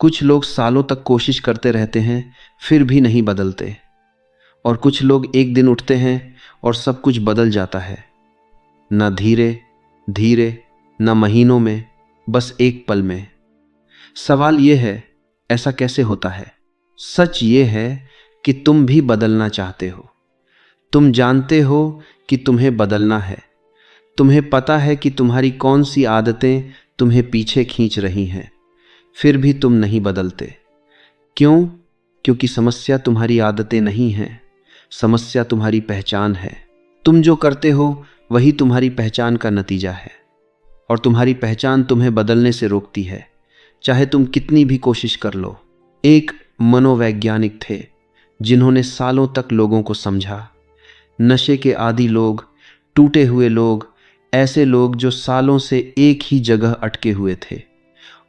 कुछ लोग सालों तक कोशिश करते रहते हैं फिर भी नहीं बदलते, और कुछ लोग एक दिन उठते हैं और सब कुछ बदल जाता है। न धीरे धीरे, न महीनों में, बस एक पल में। सवाल यह है, ऐसा कैसे होता है? सच ये है कि तुम भी बदलना चाहते हो। तुम जानते हो कि तुम्हें बदलना है। तुम्हें पता है कि तुम्हारी कौन सी आदतें तुम्हें पीछे खींच रही हैं, फिर भी तुम नहीं बदलते। क्यों? क्योंकि समस्या तुम्हारी आदतें नहीं हैं, समस्या तुम्हारी पहचान है। तुम जो करते हो वही तुम्हारी पहचान का नतीजा है, और तुम्हारी पहचान तुम्हें बदलने से रोकती है, चाहे तुम कितनी भी कोशिश कर लो। एक मनोवैज्ञानिक थे जिन्होंने सालों तक लोगों को समझा। नशे के आदी लोग, टूटे हुए लोग, ऐसे लोग जो सालों से एक ही जगह अटके हुए थे।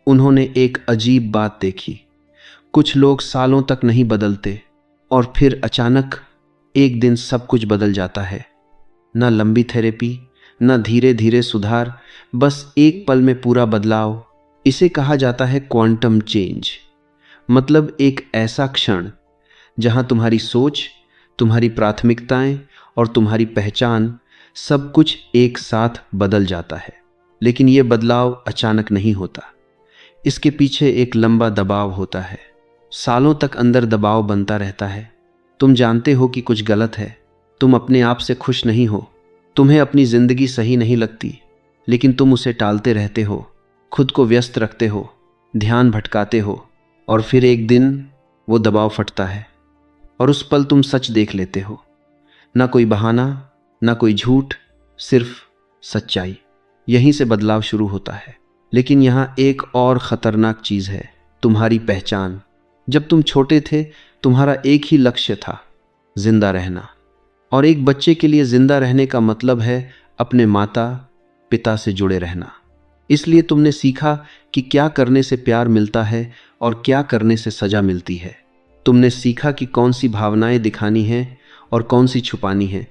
उन्होंने एक अजीब बात देखी। कुछ लोग सालों तक नहीं बदलते, और फिर अचानक एक दिन सब कुछ बदल जाता है। न लंबी थेरेपी, न धीरे धीरे सुधार, बस एक पल में पूरा बदलाव। इसे कहा जाता है क्वांटम चेंज। मतलब एक ऐसा क्षण जहां तुम्हारी सोच, तुम्हारी प्राथमिकताएं और तुम्हारी पहचान सब कुछ एक साथ बदल जाता है। लेकिन यह बदलाव अचानक नहीं होता। इसके पीछे एक लंबा दबाव होता है। सालों तक अंदर दबाव बनता रहता है। तुम जानते हो कि कुछ गलत है, तुम अपने आप से खुश नहीं हो, तुम्हें अपनी जिंदगी सही नहीं लगती, लेकिन तुम उसे टालते रहते हो, खुद को व्यस्त रखते हो, ध्यान भटकाते हो, और फिर एक दिन वो दबाव फटता है, और उस पल तुम सच देख लेते हो। ना कोई बहाना, ना कोई झूठ, सिर्फ सच्चाई। यहीं से बदलाव शुरू होता है। लेकिन यहाँ एक और खतरनाक चीज है, तुम्हारी पहचान। जब तुम छोटे थे, तुम्हारा एक ही लक्ष्य था, जिंदा रहना। और एक बच्चे के लिए जिंदा रहने का मतलब है अपने माता पिता से जुड़े रहना। इसलिए तुमने सीखा कि क्या करने से प्यार मिलता है और क्या करने से सजा मिलती है। तुमने सीखा कि कौन सी भावनाएं दिखानी है और कौन सी छुपानी है।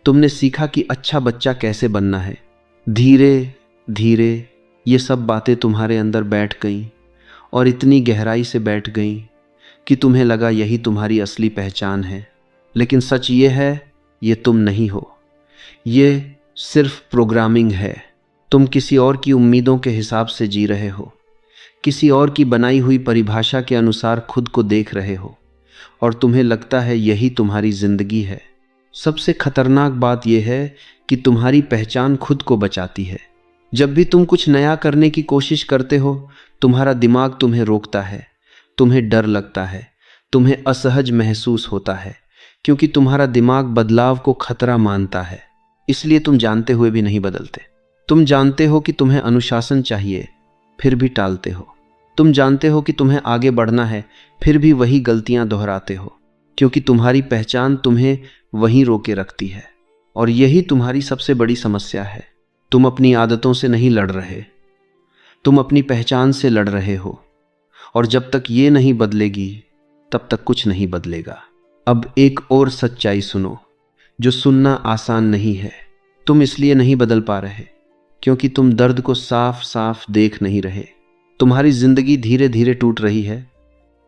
तुमने सीखा कि अच्छा बच्चा कैसे बनना है। धीरे धीरे ये सब बातें तुम्हारे अंदर बैठ गईं, और इतनी गहराई से बैठ गईं कि तुम्हें लगा यही तुम्हारी असली पहचान है। लेकिन सच ये है, ये तुम नहीं हो। ये सिर्फ प्रोग्रामिंग है। तुम किसी और की उम्मीदों के हिसाब से जी रहे हो, किसी और की बनाई हुई परिभाषा के अनुसार खुद को देख रहे हो, और तुम्हें लगता है यही तुम्हारी जिंदगी है। सबसे खतरनाक बात यह है कि तुम्हारी पहचान खुद को बचाती है। जब भी तुम कुछ नया करने की कोशिश करते हो, तुम्हारा दिमाग तुम्हें रोकता है, तुम्हें डर लगता है, तुम्हें असहज महसूस होता है, क्योंकि तुम्हारा दिमाग बदलाव को खतरा मानता है। इसलिए तुम जानते हुए भी नहीं बदलते। तुम जानते हो कि तुम्हें अनुशासन चाहिए, फिर भी टालते हो। तुम जानते हो कि तुम्हें आगे बढ़ना है, फिर भी वही गलतियां दोहराते हो, क्योंकि तुम्हारी पहचान तुम्हें वहीं रोके रखती है। और यही तुम्हारी सबसे बड़ी समस्या है। तुम अपनी आदतों से नहीं लड़ रहे, तुम अपनी पहचान से लड़ रहे हो, और जब तक ये नहीं बदलेगी तब तक कुछ नहीं बदलेगा। अब एक और सच्चाई सुनो, जो सुनना आसान नहीं है। तुम इसलिए नहीं बदल पा रहे क्योंकि तुम दर्द को साफ साफ देख नहीं रहे। तुम्हारी जिंदगी धीरे धीरे टूट रही है,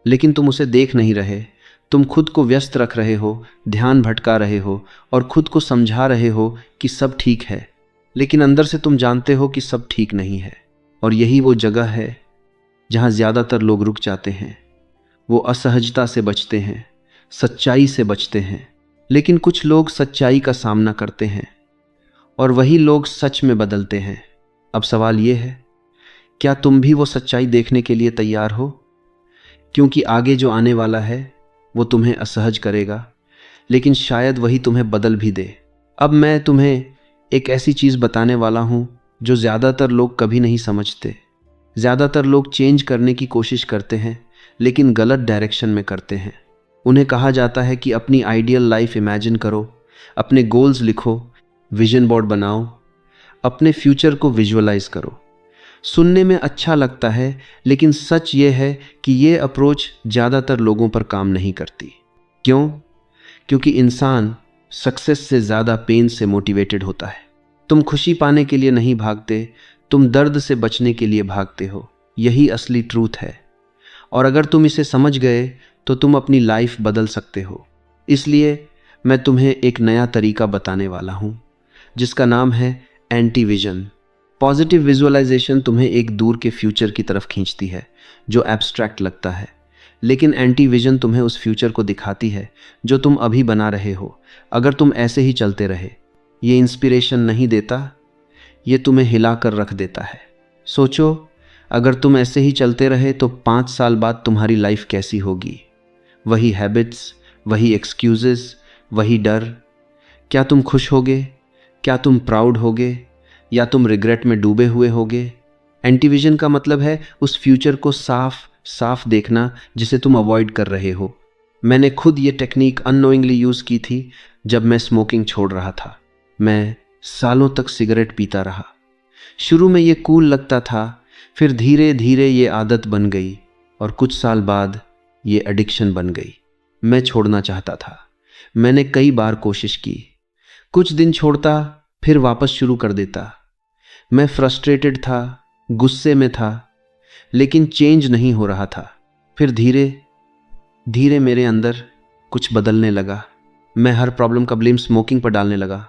लेकिन तुम उसे देख नहीं रहे। तुम खुद को व्यस्त रख रहे हो, ध्यान भटका रहे हो, और खुद को समझा रहे हो कि सब ठीक है, लेकिन अंदर से तुम जानते हो कि सब ठीक नहीं है। और यही वो जगह है जहां ज्यादातर लोग रुक जाते हैं। वो असहजता से बचते हैं, सच्चाई से बचते हैं। लेकिन कुछ लोग सच्चाई का सामना करते हैं, और वही लोग सच में बदलते हैं। अब सवाल ये है, क्या तुम भी वो सच्चाई देखने के लिए तैयार हो? क्योंकि आगे जो आने वाला है वो तुम्हें असहज करेगा, लेकिन शायद वही तुम्हें बदल भी दे। अब मैं तुम्हें एक ऐसी चीज़ बताने वाला हूँ जो ज़्यादातर लोग कभी नहीं समझते। ज़्यादातर लोग चेंज करने की कोशिश करते हैं, लेकिन गलत डायरेक्शन में करते हैं। उन्हें कहा जाता है कि अपनी आइडियल लाइफ इमेजिन करो, अपने गोल्स लिखो, विजन बोर्ड बनाओ, अपने फ्यूचर को विजुअलाइज करो। सुनने में अच्छा लगता है, लेकिन सच ये है कि ये अप्रोच ज़्यादातर लोगों पर काम नहीं करती। क्यों? क्योंकि इंसान सक्सेस से ज़्यादा पेन से मोटिवेटेड होता है। तुम खुशी पाने के लिए नहीं भागते, तुम दर्द से बचने के लिए भागते हो। यही असली ट्रूथ है। और अगर तुम इसे समझ गए तो तुम अपनी लाइफ बदल सकते हो। इसलिए मैं तुम्हें एक नया तरीका बताने वाला हूँ जिसका नाम है एंटी विजन। पॉजिटिव विजुअलाइजेशन तुम्हें एक दूर के फ्यूचर की तरफ खींचती है जो एब्स्ट्रैक्ट लगता है, लेकिन एंटी विजन तुम्हें उस फ्यूचर को दिखाती है जो तुम अभी बना रहे हो। अगर तुम ऐसे ही चलते रहे, ये इंस्पिरेशन नहीं देता, ये तुम्हें हिला कर रख देता है। सोचो, अगर तुम ऐसे ही चलते रहे तो 5 साल बाद तुम्हारी लाइफ कैसी होगी? वही हैबिट्स, वही एक्सक्यूजेस, वही डर। क्या तुम खुश होगे? क्या तुम प्राउड होगे? या तुम रिग्रेट में डूबे हुए होगे? एंटीविजन का मतलब है उस फ्यूचर को साफ साफ देखना जिसे तुम अवॉइड कर रहे हो। मैंने खुद ये टेक्निक अननोइंगली यूज़ की थी जब मैं स्मोकिंग छोड़ रहा था। मैं सालों तक सिगरेट पीता रहा। शुरू में ये कूल लगता था, फिर धीरे धीरे ये आदत बन गई और कुछ साल बाद ये एडिक्शन बन गई। मैं छोड़ना चाहता था। मैंने कई बार कोशिश की, कुछ दिन छोड़ता फिर वापस शुरू कर देता। मैं फ्रस्ट्रेटेड था, गुस्से में था, लेकिन चेंज नहीं हो रहा था। फिर धीरे धीरे मेरे अंदर कुछ बदलने लगा। मैं हर प्रॉब्लम का ब्लेम स्मोकिंग पर डालने लगा।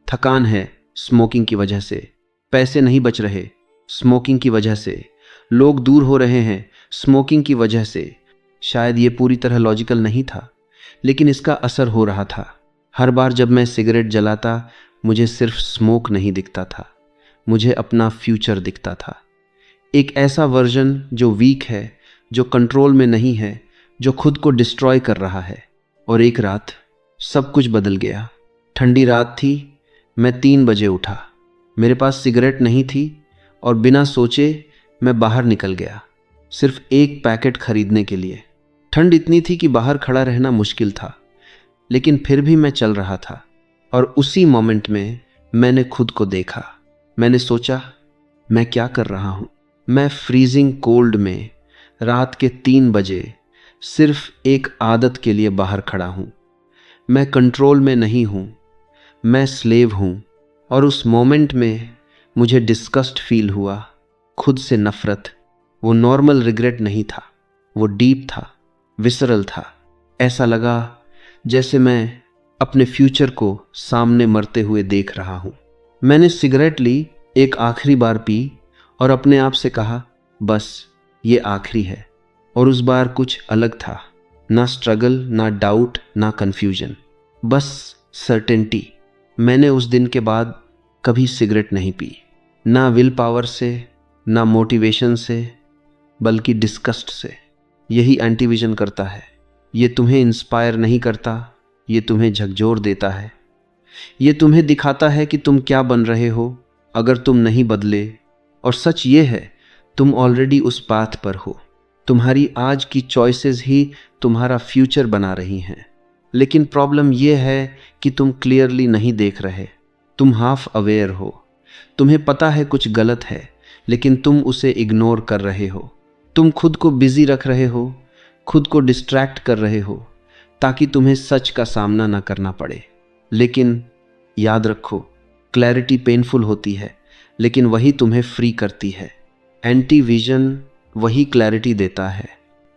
थकान है, स्मोकिंग की वजह से। पैसे नहीं बच रहे, स्मोकिंग की वजह से। लोग दूर हो रहे हैं, स्मोकिंग की वजह से। शायद ये पूरी तरह लॉजिकल नहीं था, लेकिन इसका असर हो रहा था। हर बार जब मैं सिगरेट जलाता, मुझे सिर्फ स्मोक नहीं दिखता था, मुझे अपना फ्यूचर दिखता था। एक ऐसा वर्जन जो वीक है, जो कंट्रोल में नहीं है, जो खुद को डिस्ट्रॉय कर रहा है। और एक रात सब कुछ बदल गया। ठंडी रात थी, मैं 3 बजे उठा। मेरे पास सिगरेट नहीं थी और बिना सोचे मैं बाहर निकल गया, सिर्फ एक पैकेट खरीदने के लिए। ठंड इतनी थी कि बाहर खड़ा रहना मुश्किल था, लेकिन फिर भी मैं चल रहा था। और उसी मोमेंट में मैंने खुद को देखा। मैंने सोचा, मैं क्या कर रहा हूँ? मैं फ्रीजिंग कोल्ड में रात के 3 बजे सिर्फ एक आदत के लिए बाहर खड़ा हूँ। मैं कंट्रोल में नहीं हूँ, मैं स्लेव हूँ। और उस मोमेंट में मुझे डिस्गस्ट फील हुआ, खुद से नफरत। वो नॉर्मल रिग्रेट नहीं था, वो डीप था, विसरल था। ऐसा लगा जैसे मैं अपने फ्यूचर को सामने मरते हुए देख रहा हूँ। मैंने सिगरेट ली, एक आखिरी बार पी और अपने आप से कहा, बस ये आखिरी है। और उस बार कुछ अलग था, ना स्ट्रगल, ना डाउट, ना कन्फ्यूजन, बस सर्टेनिटी। मैंने उस दिन के बाद कभी सिगरेट नहीं पी, ना विल पावर से, ना मोटिवेशन से, बल्कि डिस्गस्ट से। यही एंटीविजन करता है। ये तुम्हें इंस्पायर नहीं करता, ये तुम्हें झकझोर देता है। ये तुम्हें दिखाता है कि तुम क्या बन रहे हो अगर तुम नहीं बदले। और सच ये है, तुम ऑलरेडी उस पाथ पर हो। तुम्हारी आज की चॉइसेस ही तुम्हारा फ्यूचर बना रही हैं। लेकिन प्रॉब्लम यह है कि तुम क्लियरली नहीं देख रहे। तुम हाफ अवेयर हो। तुम्हें पता है कुछ गलत है, लेकिन तुम उसे इग्नोर कर रहे हो। तुम खुद को बिजी रख रहे हो, खुद को डिस्ट्रैक्ट कर रहे हो, ताकि तुम्हें सच का सामना ना करना पड़े। लेकिन याद रखो, क्लैरिटी पेनफुल होती है, लेकिन वही तुम्हें फ्री करती है। एंटी विजन वही क्लैरिटी देता है।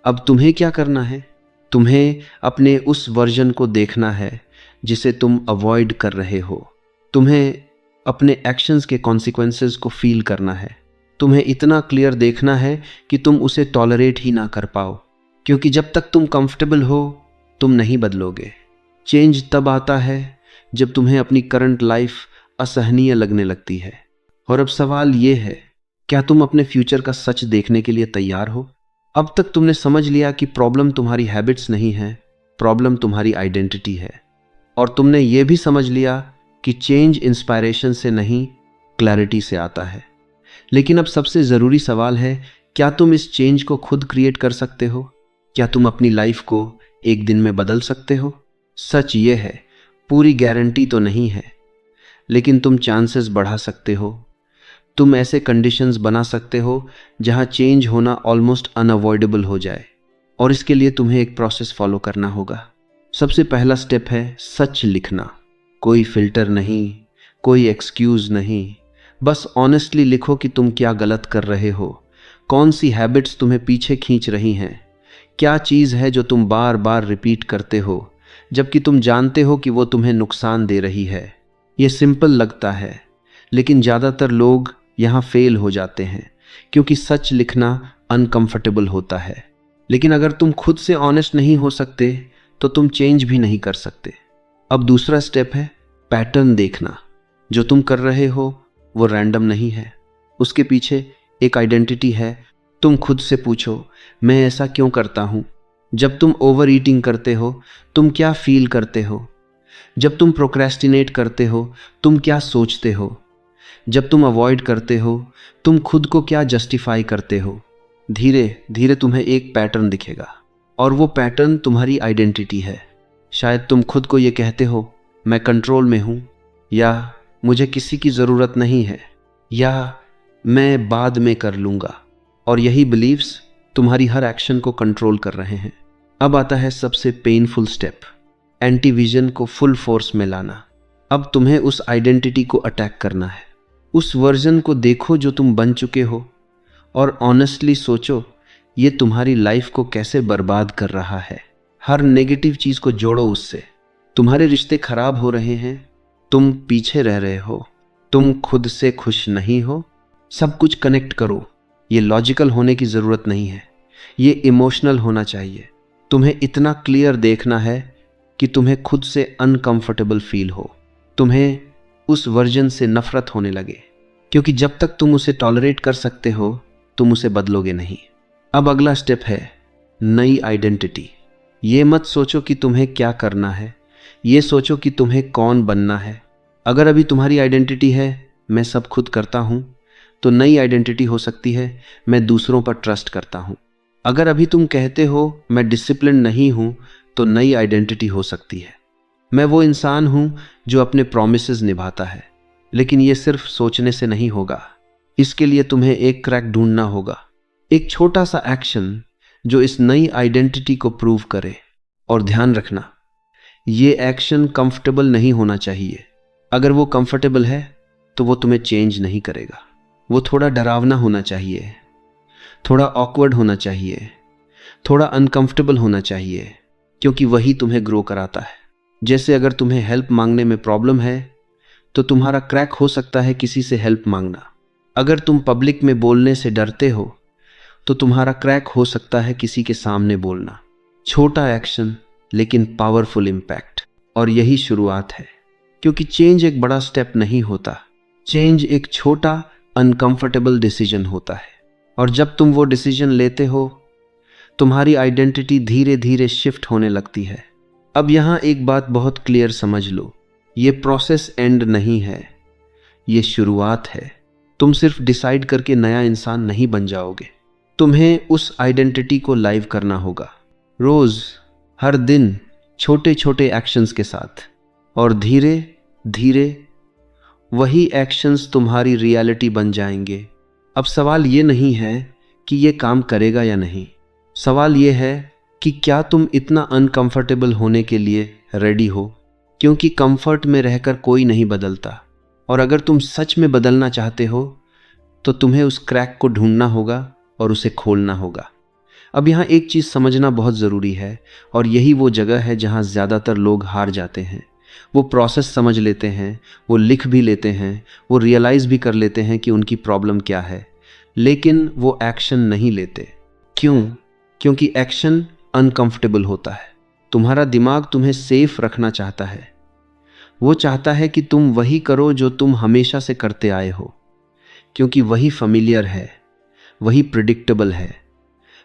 अब तुम्हें क्या करना है? तुम्हें अपने उस वर्जन को देखना है जिसे तुम अवॉइड कर रहे हो। तुम्हें अपने एक्शंस के कॉन्सिक्वेंसेस को फील करना है। तुम्हें इतना क्लियर देखना है कि तुम उसे टॉलरेट ही ना कर पाओ, क्योंकि जब तक तुम कंफर्टेबल हो, तुम नहीं बदलोगे। चेंज तब आता है जब तुम्हें अपनी करंट लाइफ असहनीय लगने लगती है। और अब सवाल ये है, क्या तुम अपने फ्यूचर का सच देखने के लिए तैयार हो? अब तक तुमने समझ लिया कि प्रॉब्लम तुम्हारी हैबिट्स नहीं है, प्रॉब्लम तुम्हारी आइडेंटिटी है। और तुमने ये भी समझ लिया कि चेंज इंस्पायरेशन से नहीं, क्लैरिटी से आता है। लेकिन अब सबसे ज़रूरी सवाल है, क्या तुम इस चेंज को खुद क्रिएट कर सकते हो? क्या तुम अपनी लाइफ को एक दिन में बदल सकते हो? सच ये है, पूरी गारंटी तो नहीं है, लेकिन तुम चांसेस बढ़ा सकते हो। तुम ऐसे कंडीशंस बना सकते हो जहां चेंज होना ऑलमोस्ट अनअवॉइडेबल हो जाए। और इसके लिए तुम्हें एक प्रोसेस फॉलो करना होगा। सबसे पहला स्टेप है सच लिखना। कोई फिल्टर नहीं, कोई एक्सक्यूज नहीं, बस ऑनेस्टली लिखो कि तुम क्या गलत कर रहे हो, कौन सी हैबिट्स तुम्हें पीछे खींच रही हैं, क्या चीज़ है जो तुम बार बार रिपीट करते हो जबकि तुम जानते हो कि वो तुम्हें नुकसान दे रही है? ये सिंपल लगता है, लेकिन ज़्यादातर लोग यहाँ फेल हो जाते हैं क्योंकि सच लिखना अनकंफर्टेबल होता है। लेकिन अगर तुम खुद से ऑनेस्ट नहीं हो सकते तो तुम चेंज भी नहीं कर सकते। अब दूसरा स्टेप है पैटर्न देखना। जो तुम कर रहे हो वो रैंडम नहीं है, उसके पीछे एक आइडेंटिटी है। तुम खुद से पूछो, मैं ऐसा क्यों करता हूँ? जब तुम ओवर ईटिंग करते हो तुम क्या फील करते हो? जब तुम प्रोक्रेस्टिनेट करते हो तुम क्या सोचते हो? जब तुम अवॉइड करते हो तुम खुद को क्या जस्टिफाई करते हो? धीरे धीरे तुम्हें एक पैटर्न दिखेगा और वो पैटर्न तुम्हारी आइडेंटिटी है। शायद तुम खुद को ये कहते हो, मैं कंट्रोल में हूँ, या मुझे किसी की ज़रूरत नहीं है, या मैं बाद में कर लूँगा। और यही बिलीव्स तुम्हारी हर एक्शन को कंट्रोल कर रहे हैं। अब आता है सबसे पेनफुल स्टेप, एंटी विजन को फुल फोर्स में लाना। अब तुम्हें उस आइडेंटिटी को अटैक करना है। उस वर्जन को देखो जो तुम बन चुके हो और ऑनेस्टली सोचो ये तुम्हारी लाइफ को कैसे बर्बाद कर रहा है। हर नेगेटिव चीज़ को जोड़ो उससे। तुम्हारे रिश्ते खराब हो रहे हैं, तुम पीछे रह रहे हो, तुम खुद से खुश नहीं हो। सब कुछ कनेक्ट करो। ये लॉजिकल होने की ज़रूरत नहीं है, ये इमोशनल होना चाहिए। तुम्हें इतना क्लियर देखना है कि तुम्हें खुद से अनकंफर्टेबल फील हो, तुम्हें उस वर्जन से नफरत होने लगे, क्योंकि जब तक तुम उसे टॉलरेट कर सकते हो तुम उसे बदलोगे नहीं। अब अगला स्टेप है नई आइडेंटिटी। ये मत सोचो कि तुम्हें क्या करना है, ये सोचो कि तुम्हें कौन बनना है। अगर अभी तुम्हारी आइडेंटिटी है मैं सब खुद करता हूँ, तो नई आइडेंटिटी हो सकती है मैं दूसरों पर ट्रस्ट करता हूँ। अगर अभी तुम कहते हो मैं डिसिप्लिन नहीं हूँ, तो नई आइडेंटिटी हो सकती है मैं वो इंसान हूँ जो अपने प्रॉमिसेस निभाता है। लेकिन ये सिर्फ सोचने से नहीं होगा, इसके लिए तुम्हें एक क्रैक ढूंढना होगा, एक छोटा सा एक्शन जो इस नई आइडेंटिटी को प्रूव करे। और ध्यान रखना, ये एक्शन कंफर्टेबल नहीं होना चाहिए। अगर वो कंफर्टेबल है तो वो तुम्हें चेंज नहीं करेगा। वो थोड़ा डरावना होना चाहिए, थोड़ा ऑकवर्ड होना चाहिए, थोड़ा अनकंफर्टेबल होना चाहिए, क्योंकि वही तुम्हें ग्रो कराता है। जैसे अगर तुम्हें हेल्प मांगने में प्रॉब्लम है तो तुम्हारा क्रैक हो सकता है किसी से हेल्प मांगना। अगर तुम पब्लिक में बोलने से डरते हो तो तुम्हारा क्रैक हो सकता है किसी के सामने बोलना। छोटा एक्शन लेकिन पावरफुल इम्पैक्ट। और यही शुरुआत है, क्योंकि चेंज एक बड़ा स्टेप नहीं होता, चेंज एक छोटा अनकंफर्टेबल डिसीजन होता है। और जब तुम वो डिसीजन लेते हो तुम्हारी आइडेंटिटी धीरे धीरे शिफ्ट होने लगती है। अब यहाँ एक बात बहुत क्लियर समझ लो, ये प्रोसेस एंड नहीं है, ये शुरुआत है। तुम सिर्फ डिसाइड करके नया इंसान नहीं बन जाओगे, तुम्हें उस आइडेंटिटी को लाइव करना होगा, रोज, हर दिन, छोटे छोटे एक्शंस के साथ। और धीरे धीरे वही एक्शंस तुम्हारी रियलिटी बन जाएंगे। अब सवाल ये नहीं है कि ये काम करेगा या नहीं, सवाल ये है कि क्या तुम इतना अनकंफर्टेबल होने के लिए रेडी हो, क्योंकि कंफर्ट में रहकर कोई नहीं बदलता। और अगर तुम सच में बदलना चाहते हो तो तुम्हें उस क्रैक को ढूंढना होगा और उसे खोलना होगा। अब यहाँ एक चीज़ समझना बहुत ज़रूरी है, और यही वो जगह है जहाँ ज़्यादातर लोग हार जाते हैं। वो प्रोसेस समझ लेते हैं, वो लिख भी लेते हैं, वो रियलाइज़ भी कर लेते हैं कि उनकी प्रॉब्लम क्या है, लेकिन वो एक्शन नहीं लेते। क्यों? क्योंकि एक्शन अनकंफर्टेबल होता है। तुम्हारा दिमाग तुम्हें सेफ रखना चाहता है, वो चाहता है कि तुम वही करो जो तुम हमेशा से करते आए हो, क्योंकि वही familiar है, वही प्रिडिक्टेबल है।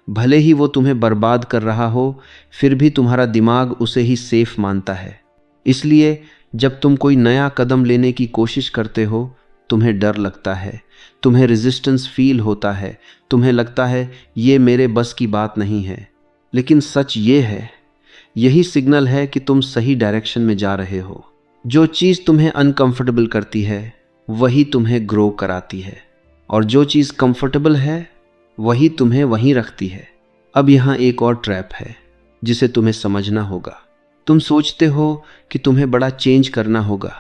भले ही वो तुम्हें बर्बाद कर रहा हो, फिर भी तुम्हारा दिमाग उसे ही सेफ मानता है। इसलिए जब तुम कोई नया कदम लेने की कोशिश करते हो तुम्हें डर लगता है, तुम्हें रेजिस्टेंस फील होता है, तुम्हें लगता है ये मेरे बस की बात नहीं है। लेकिन सच ये है, यही सिग्नल है कि तुम सही डायरेक्शन में जा रहे हो। जो चीज़ तुम्हें अनकंफर्टेबल करती है वही तुम्हें ग्रो कराती है, और जो चीज़ कंफर्टेबल है वही तुम्हें वहीं रखती है। अब यहाँ एक और ट्रैप है जिसे तुम्हें समझना होगा। तुम सोचते हो कि तुम्हें बड़ा चेंज करना होगा,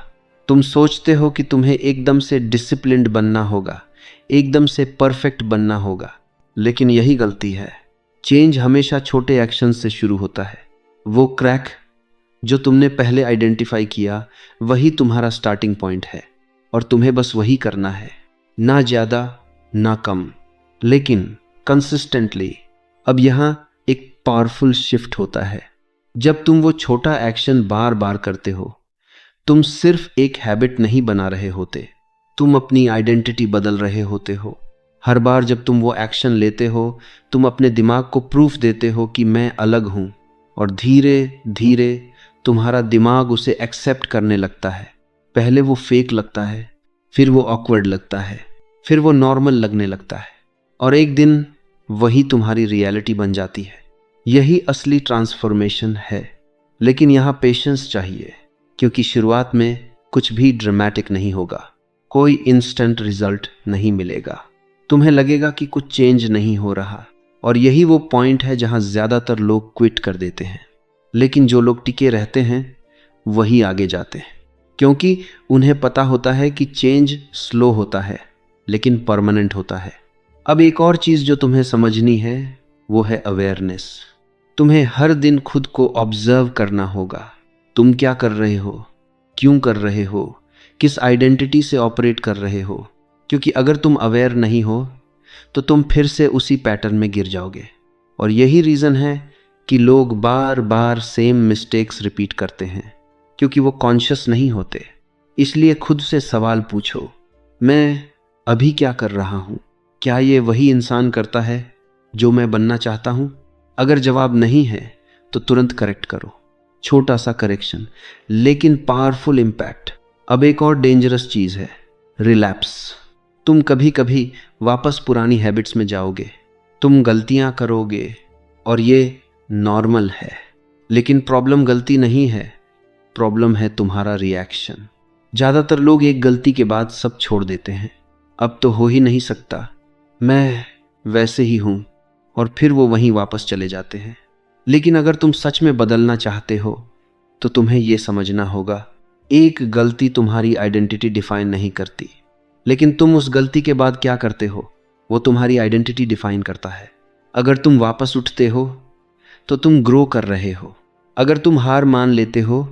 तुम सोचते हो कि तुम्हें एकदम से डिसिप्लिन्ड बनना होगा, एकदम से परफेक्ट बनना होगा। लेकिन यही गलती है, चेंज हमेशा छोटे एक्शन से शुरू होता है। वो क्रैक जो तुमने पहले आइडेंटिफाई किया वही तुम्हारा स्टार्टिंग पॉइंट है और तुम्हें बस वही करना है, ना ज़्यादा ना कम, लेकिन कंसिस्टेंटली। अब यहाँ एक पावरफुल शिफ्ट होता है। जब तुम वो छोटा एक्शन बार बार करते हो, तुम सिर्फ एक हैबिट नहीं बना रहे होते, तुम अपनी आइडेंटिटी बदल रहे होते हो। हर बार जब तुम वो एक्शन लेते हो, तुम अपने दिमाग को प्रूफ देते हो कि मैं अलग हूँ, और धीरे धीरे तुम्हारा दिमाग उसे एक्सेप्ट करने लगता है। पहले वो फेक लगता है, फिर वो ऑकवर्ड लगता है, फिर वो नॉर्मल लगने लगता है, और एक दिन वही तुम्हारी रियलिटी बन जाती है। यही असली ट्रांसफॉर्मेशन है। लेकिन यहाँ पेशेंस चाहिए, क्योंकि शुरुआत में कुछ भी ड्रामेटिक नहीं होगा, कोई इंस्टेंट रिजल्ट नहीं मिलेगा। तुम्हें लगेगा कि कुछ चेंज नहीं हो रहा, और यही वो पॉइंट है जहाँ ज़्यादातर लोग क्विट कर देते हैं। लेकिन जो लोग टिके रहते हैं वही आगे जाते हैं, क्योंकि उन्हें पता होता है कि चेंज स्लो होता है लेकिन परमानेंट होता है। अब एक और चीज़ जो तुम्हें समझनी है वो है अवेयरनेस। तुम्हें हर दिन खुद को ऑब्जर्व करना होगा। तुम क्या कर रहे हो, क्यों कर रहे हो, किस आइडेंटिटी से ऑपरेट कर रहे हो, क्योंकि अगर तुम अवेयर नहीं हो तो तुम फिर से उसी पैटर्न में गिर जाओगे। और यही रीज़न है कि लोग बार बार सेम मिस्टेक्स रिपीट करते हैं, क्योंकि वो कॉन्शियस नहीं होते। इसलिए खुद से सवाल पूछो, मैं अभी क्या कर रहा हूँ? क्या ये वही इंसान करता है जो मैं बनना चाहता हूँ? अगर जवाब नहीं है तो तुरंत करेक्ट करो। छोटा सा करेक्शन लेकिन पावरफुल इम्पैक्ट। अब एक और डेंजरस चीज़ है, रिलैप्स। तुम कभी कभी वापस पुरानी हैबिट्स में जाओगे, तुम गलतियां करोगे, और ये नॉर्मल है। लेकिन प्रॉब्लम गलती नहीं है, प्रॉब्लम है तुम्हारा रिएक्शन। ज़्यादातर लोग एक गलती के बाद सब छोड़ देते हैं। अब तो हो ही नहीं सकता, मैं वैसे ही हूँ, और फिर वो वहीं वापस चले जाते हैं। लेकिन अगर तुम सच में बदलना चाहते हो तो तुम्हें ये समझना होगा, एक गलती तुम्हारी आइडेंटिटी डिफाइन नहीं करती, लेकिन तुम उस गलती के बाद क्या करते हो वो तुम्हारी आइडेंटिटी डिफाइन करता है। अगर तुम वापस उठते हो तो तुम ग्रो कर रहे हो, अगर तुम हार मान लेते हो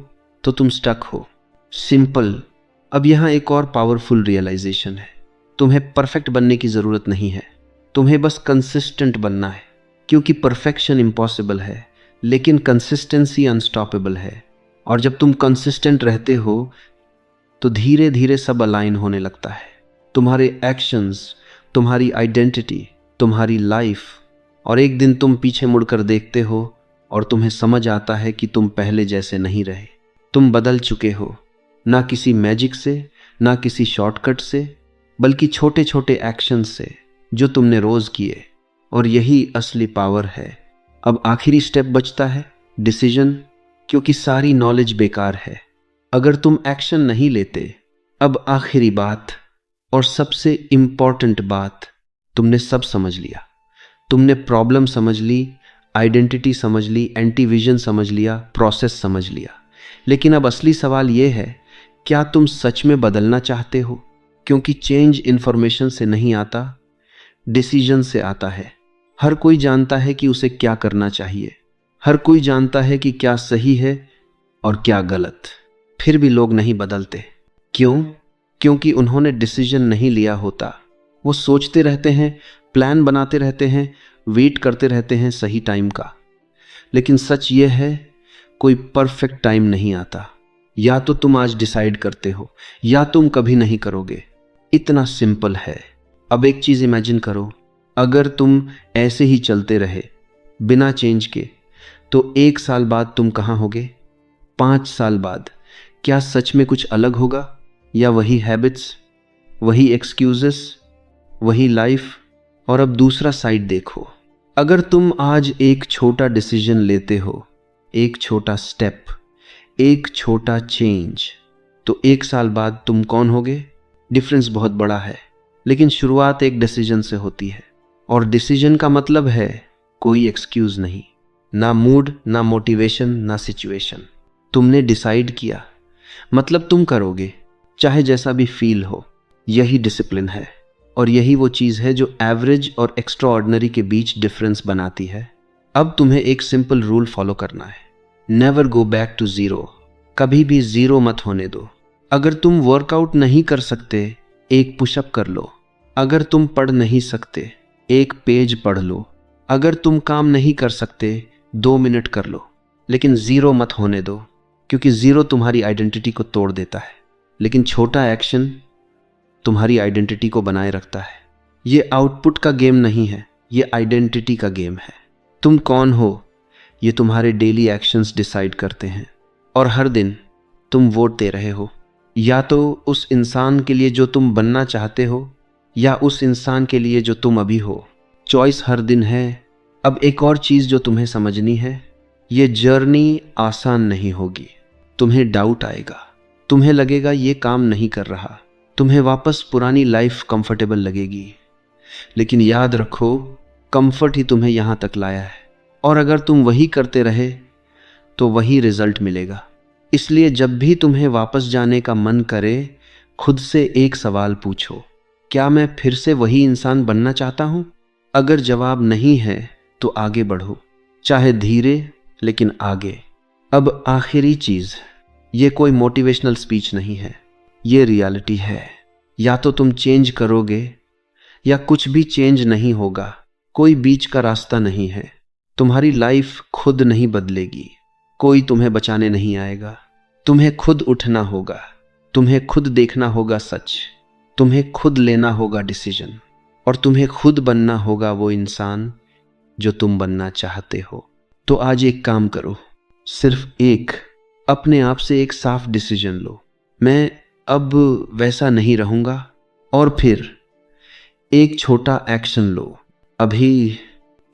तो तुम स्टक हो। सिंपल। अब यहाँ एक और पावरफुल रियलाइजेशन है, तुम्हें परफेक्ट बनने की ज़रूरत नहीं है, तुम्हें बस कंसिस्टेंट बनना है। क्योंकि परफेक्शन इम्पॉसिबल है लेकिन कंसिस्टेंसी अनस्टॉपेबल है। और जब तुम कंसिस्टेंट रहते हो तो धीरे धीरे सब अलाइन होने लगता है, तुम्हारे एक्शंस, तुम्हारी आइडेंटिटी, तुम्हारी लाइफ। और एक दिन तुम पीछे मुड़कर देखते हो और तुम्हें समझ आता है कि तुम पहले जैसे नहीं रहे, तुम बदल चुके हो, ना किसी मैजिक से, ना किसी शॉर्टकट से, बल्कि छोटे छोटे एक्शंस से जो तुमने रोज़ किए। और यही असली पावर है। अब आखिरी स्टेप बचता है, डिसीजन, क्योंकि सारी नॉलेज बेकार है अगर तुम एक्शन नहीं लेते। अब आखिरी बात और सबसे इम्पॉर्टेंट बात, तुमने सब समझ लिया, तुमने प्रॉब्लम समझ ली, आइडेंटिटी समझ ली, एंटी विजन समझ लिया, प्रोसेस समझ लिया। लेकिन अब असली सवाल यह है, क्या तुम सच में बदलना चाहते हो? क्योंकि चेंज इन्फॉर्मेशन से नहीं आता, डिसीजन से आता है। हर कोई जानता है कि उसे क्या करना चाहिए, हर कोई जानता है कि क्या सही है और क्या गलत, फिर भी लोग नहीं बदलते। क्यों? क्योंकि उन्होंने डिसीजन नहीं लिया होता। वो सोचते रहते हैं, प्लान बनाते रहते हैं, वेट करते रहते हैं सही टाइम का। लेकिन सच ये है, कोई परफेक्ट टाइम नहीं आता। या तो तुम आज डिसाइड करते हो या तुम कभी नहीं करोगे। इतना सिंपल है। अब एक चीज़ इमेजिन करो, अगर तुम ऐसे ही चलते रहे बिना चेंज के, तो 1 साल बाद तुम कहाँ होगे? 5 साल बाद क्या सच में कुछ अलग होगा, या वही हैबिट्स, वही एक्सक्यूजेस, वही लाइफ? और अब दूसरा साइड देखो, अगर तुम आज एक छोटा डिसीजन लेते हो, एक छोटा स्टेप, एक छोटा चेंज, तो 1 साल बाद तुम कौन होगे? डिफरेंस बहुत बड़ा है, लेकिन शुरुआत एक डिसीजन से होती है। और डिसीजन का मतलब है कोई एक्सक्यूज नहीं, ना मूड, ना मोटिवेशन, ना सिचुएशन। तुमने डिसाइड किया, मतलब तुम करोगे, चाहे जैसा भी फील हो। यही डिसिप्लिन है, और यही वो चीज़ है जो एवरेज और एक्स्ट्राऑर्डिनरी के बीच डिफरेंस बनाती है। अब तुम्हें एक सिंपल रूल फॉलो करना है, never go back to zero. कभी भी जीरो मत होने दो। अगर तुम वर्कआउट नहीं कर सकते, एक पुशअप कर लो। अगर तुम पढ़ नहीं सकते, एक पेज पढ़ लो। अगर तुम काम नहीं कर सकते, 2 मिनट कर लो। लेकिन जीरो मत होने दो, क्योंकि जीरो तुम्हारी आइडेंटिटी को तोड़ देता है, लेकिन छोटा एक्शन तुम्हारी आइडेंटिटी को बनाए रखता है। ये आउटपुट का गेम नहीं है, ये आइडेंटिटी का गेम है। तुम कौन हो, ये तुम्हारे डेली एक्शंस डिसाइड करते हैं। और हर दिन तुम वोट दे रहे हो, या तो उस इंसान के लिए जो तुम बनना चाहते हो, या उस इंसान के लिए जो तुम अभी हो। चॉइस हर दिन है। अब एक और चीज़ जो तुम्हें समझनी है, ये जर्नी आसान नहीं होगी। तुम्हें डाउट आएगा, तुम्हें लगेगा ये काम नहीं कर रहा, तुम्हें वापस पुरानी लाइफ कंफर्टेबल लगेगी। लेकिन याद रखो, कंफर्ट ही तुम्हें यहाँ तक लाया है, और अगर तुम वही करते रहे तो वही रिजल्ट मिलेगा। इसलिए जब भी तुम्हें वापस जाने का मन करे, खुद से एक सवाल पूछो, क्या मैं फिर से वही इंसान बनना चाहता हूँ? अगर जवाब नहीं है तो आगे बढ़ो, चाहे धीरे लेकिन आगे। अब आखिरी चीज़, ये कोई मोटिवेशनल स्पीच नहीं है, ये रियलिटी है। या तो तुम चेंज करोगे या कुछ भी चेंज नहीं होगा। कोई बीच का रास्ता नहीं है। तुम्हारी लाइफ खुद नहीं बदलेगी, कोई तुम्हें बचाने नहीं आएगा। तुम्हें खुद उठना होगा, तुम्हें खुद देखना होगा सच, तुम्हें खुद लेना होगा डिसीजन, और तुम्हें खुद बनना होगा वो इंसान जो तुम बनना चाहते हो। तो आज एक काम करो, सिर्फ एक, अपने आप से एक साफ डिसीजन लो, मैं अब वैसा नहीं रहूँगा। और फिर एक छोटा एक्शन लो अभी,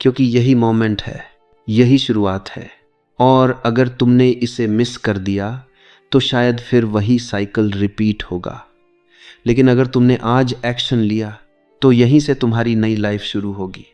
क्योंकि यही मोमेंट है, यही शुरुआत है। और अगर तुमने इसे मिस कर दिया तो शायद फिर वही साइकिल रिपीट होगा। लेकिन अगर तुमने आज एक्शन लिया तो यहीं से तुम्हारी नई लाइफ शुरू होगी।